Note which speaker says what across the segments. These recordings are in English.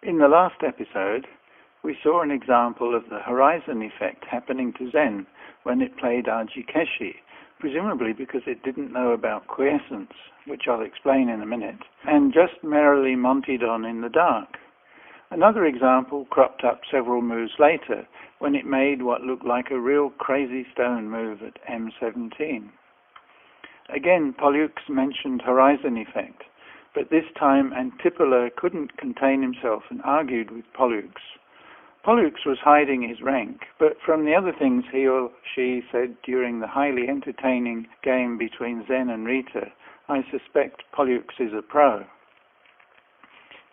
Speaker 1: In the last episode, we saw an example of the horizon effect happening to Zen when it played Arjikeshi, presumably because it didn't know about quiescence, which I'll explain in a minute, and just merrily montied on in the dark. Another example cropped up several moves later when it made what looked like a real crazy stone move at M17. Again, Pollux mentioned horizon effect, but this time Antipolo couldn't contain himself and argued with Pollux. Pollux was hiding his rank, but from the other things he or she said during the highly entertaining game between Zen and Rita, I suspect Pollux is a pro.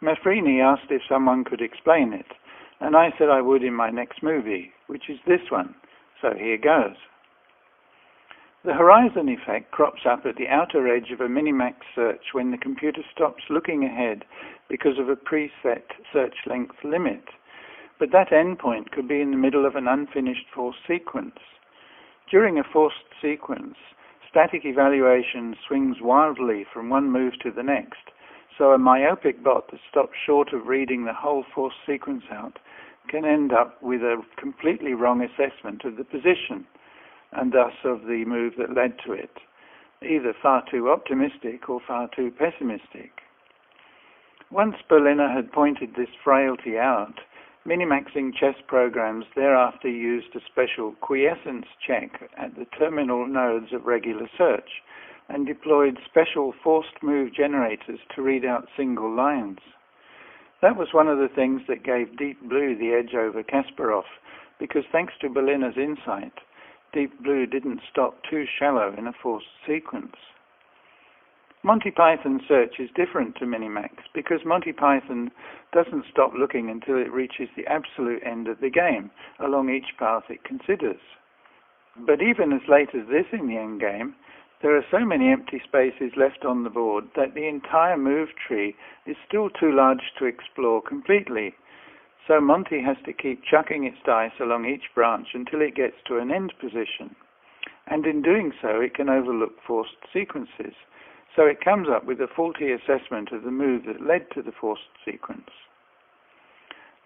Speaker 1: Mafrini asked if someone could explain it, and I said I would in my next movie, which is this one, so here goes. The horizon effect crops up at the outer edge of a minimax search when the computer stops looking ahead because of a preset search length limit, but that endpoint could be in the middle of an unfinished forced sequence. During a forced sequence, static evaluation swings wildly from one move to the next, so a myopic bot that stops short of reading the whole forced sequence out can end up with a completely wrong assessment of the position, and thus of the move that led to it, either far too optimistic or far too pessimistic. Once Berliner had pointed this frailty out, minimaxing chess programs thereafter used a special quiescence check at the terminal nodes of regular search, and deployed special forced move generators to read out single lines. That was one of the things that gave Deep Blue the edge over Kasparov, because thanks to Berliner's insight, Deep Blue didn't stop too shallow in a forced sequence. Monty Python search is different to Minimax because Monty Python doesn't stop looking until it reaches the absolute end of the game along each path it considers. But even as late as this in the endgame, there are so many empty spaces left on the board that the entire move tree is still too large to explore completely. So Monty has to keep chucking its dice along each branch until it gets to an end position. And in doing so, it can overlook forced sequences. So it comes up with a faulty assessment of the move that led to the forced sequence.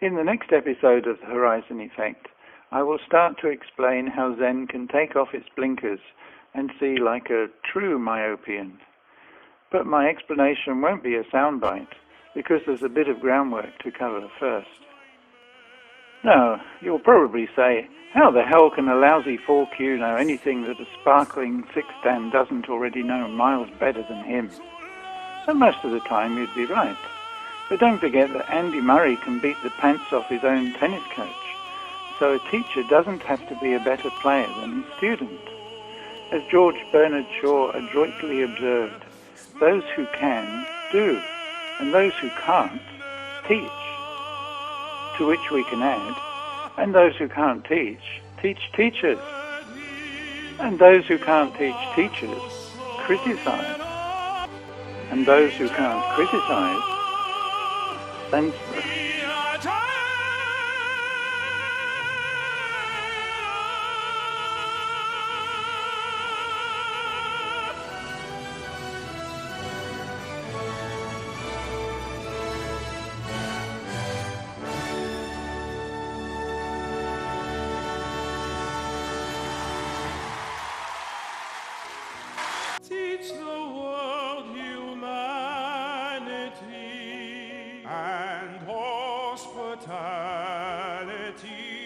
Speaker 1: In the next episode of the Horizon Effect, I will start to explain how Zen can take off its blinkers and see like a true myopian. But my explanation won't be a soundbite, because there's a bit of groundwork to cover first. Now, you'll probably say, how the hell can a lousy 4Q know anything that a sparkling 6-Dan doesn't already know miles better than him? And most of the time you'd be right. But don't forget that Andy Murray can beat the pants off his own tennis coach, so a teacher doesn't have to be a better player than his student. As George Bernard Shaw adroitly observed, those who can, do, and those who can't, teach. To which we can add, and those who can't teach, teach teachers. And those who can't teach teachers, criticize. And those who can't criticize, censor.
Speaker 2: Teach the world humanity and hospitality.